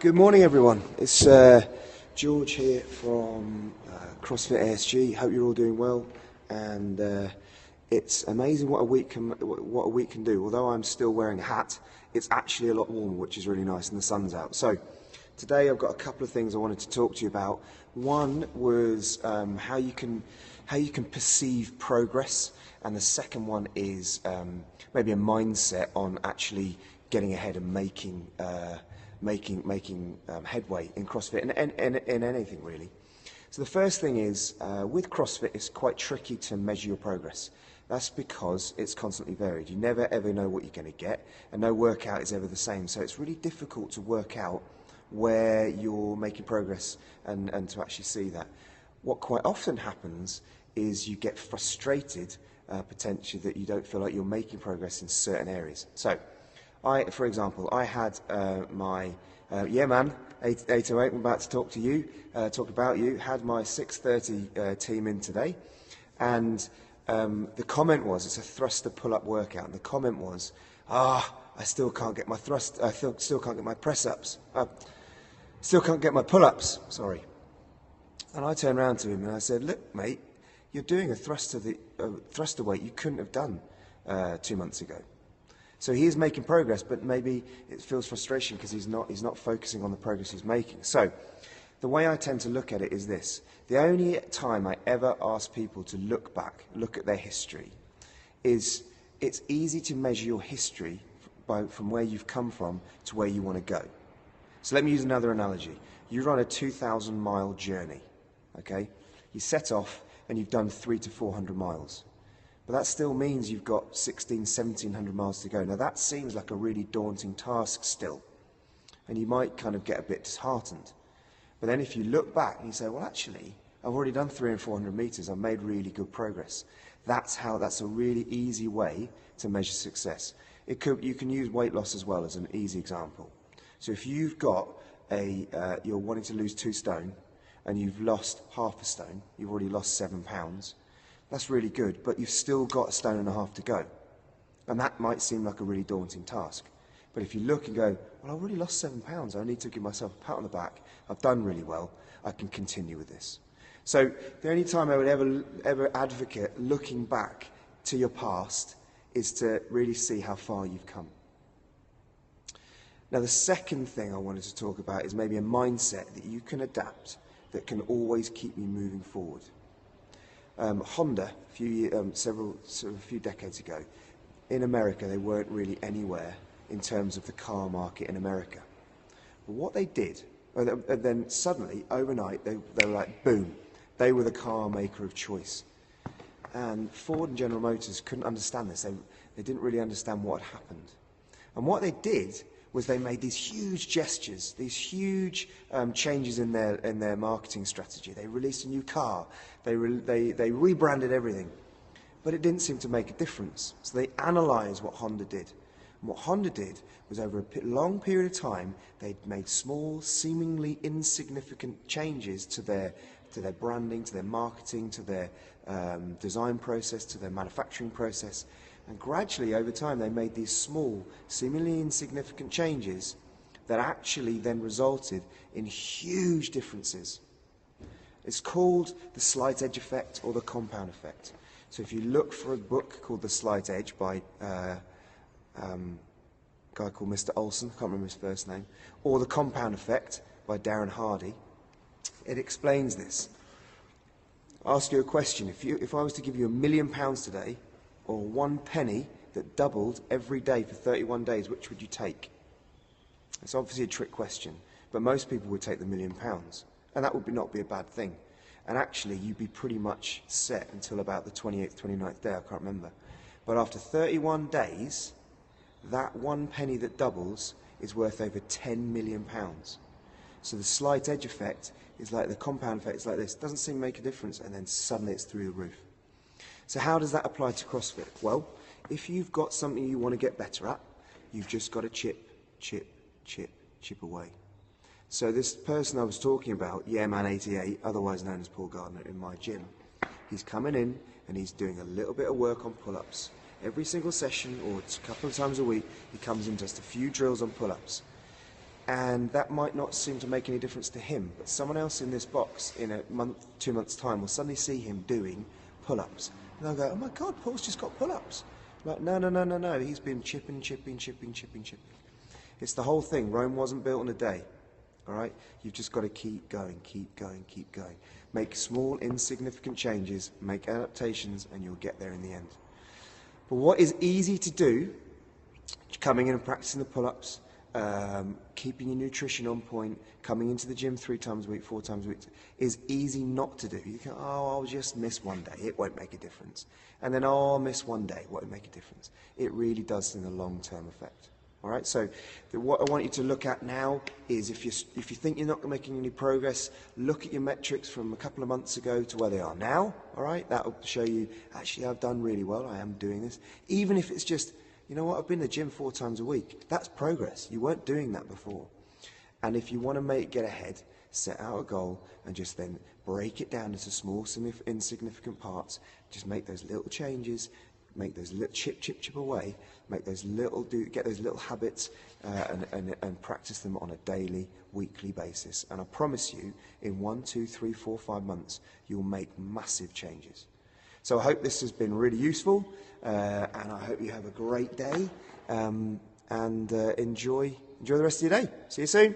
Good morning, everyone. It's George here from CrossFit ASG. Hope you're all doing well, and it's amazing what a week can do. Although I'm still wearing a hat, it's actually a lot warmer, which is really nice, and the sun's out. So today I've got a couple of things I wanted to talk to you about. One was how you can perceive progress, and the second one is maybe a mindset on actually getting ahead and making headway in CrossFit and in anything really. So the first thing is with CrossFit it's quite tricky to measure your progress. That's because it's constantly varied. You never ever know what you're going to get, and no workout is ever the same. So it's really difficult to work out where you're making progress and to actually see that. What quite often happens is you get frustrated potentially that you don't feel like you're making progress in certain areas. So for example, I had my 808. I'm about to talk to you, talk about you. Had my 6:30 team in today, and the comment was, it's a thruster pull-up workout, and the comment was, I still can't get my thrust. I still can't get my press-ups. Still can't get my pull-ups. Sorry. And I turned around to him and I said, "Look, mate, you're doing a thruster weight you couldn't have done 2 months ago." So he is making progress, but maybe it feels frustration because he's not focusing on the progress he's making. So the way I tend to look at it is this. The only time I ever ask people to look back, look at their history, is it's easy to measure your history from where you've come from to where you want to go. So let me use another analogy. You run a 2,000-mile journey, okay? You set off and you've done 300 to 400 miles. But that still means you've got 1,700 miles to go. Now that seems like a really daunting task still, and you might kind of get a bit disheartened. But then if you look back and you say, well, actually, I've already done 300 and 400 meters. I've made really good progress. That's a really easy way to measure success. You can use weight loss as well as an easy example. So if you've got you're wanting to lose 2 stone and you've lost half a stone, you've already lost 7 pounds. That's really good, but you've still got 1.5 stone to go. And that might seem like a really daunting task. But if you look and go, well, I've already lost 7 pounds. I need to give myself a pat on the back. I've done really well. I can continue with this. So the only time I would ever advocate looking back to your past is to really see how far you've come. Now, the second thing I wanted to talk about is maybe a mindset that you can adapt that can always keep you moving forward. Honda, a few decades ago, in America, they weren't really anywhere in terms of the car market in America. But what they did, and then suddenly, overnight, they were like, boom, they were the car maker of choice. And Ford and General Motors couldn't understand this. They didn't really understand what had happened. And what they did was they made these huge gestures, these huge changes in their marketing strategy. They released a new car, they rebranded everything, but it didn't seem to make a difference. So they analysed what Honda did. And what Honda did was, over a long period of time, they'd made small, seemingly insignificant changes to their branding, to their marketing, to their design process, to their manufacturing process. And gradually, over time, they made these small, seemingly insignificant changes that actually then resulted in huge differences. It's called the slight edge effect or the compound effect. So if you look for a book called The Slight Edge by a guy called Mr. Olson, I can't remember his first name, or The Compound Effect by Darren Hardy, it explains this. I'll ask you a question. If I was to give you £1 million today, or 1 penny that doubled every day for 31 days, which would you take? It's obviously a trick question, but most people would take the £1 million, and that would not be a bad thing. And actually, you'd be pretty much set until about the 28th, 29th day, I can't remember. But after 31 days, that 1 penny that doubles is worth over £10 million. So the slight edge effect is like the compound effect, it's like this. Doesn't seem to make a difference, and then suddenly it's through the roof. So how does that apply to CrossFit? Well, if you've got something you want to get better at, you've just got to chip away. So this person I was talking about, Man88, otherwise known as Paul Gardner, in my gym, he's coming in and he's doing a little bit of work on pull-ups. Every single session, or a couple of times a week, he comes in just a few drills on pull-ups. And that might not seem to make any difference to him, but someone else in this box in a month, 2 months' time will suddenly see him doing pull-ups. And they'll go, oh my God, Paul's just got pull-ups. Like, no, he's been chipping. It's the whole thing. Rome wasn't built in a day, all right? You've just got to keep going. Make small, insignificant changes, make adaptations, and you'll get there in the end. But what is easy to do, coming in and practicing the pull-ups, keeping your nutrition on point, coming into the gym 3 times a week, 4 times a week, is easy not to do. You can, oh, I'll just miss one day, it won't make a difference. And then, oh, I'll miss one day, it won't make a difference. It really does in a long-term effect. All right, so what I want you to look at now is if you think you're not making any progress, look at your metrics from a couple of months ago to where they are now. All right, that will show you, actually, I've done really well, I am doing this. Even if it's just, you know what, I've been to the gym 4 times a week. That's progress. You weren't doing that before. And if you want to get ahead, set out a goal and just then break it down into small, insignificant parts. Just make those little changes, make those little chip away, get those little habits and practice them on a daily, weekly basis. And I promise you, in 1, 2, 3, 4, 5 months, you'll make massive changes. So I hope this has been really useful, and I hope you have a great day, and enjoy the rest of your day. See you soon.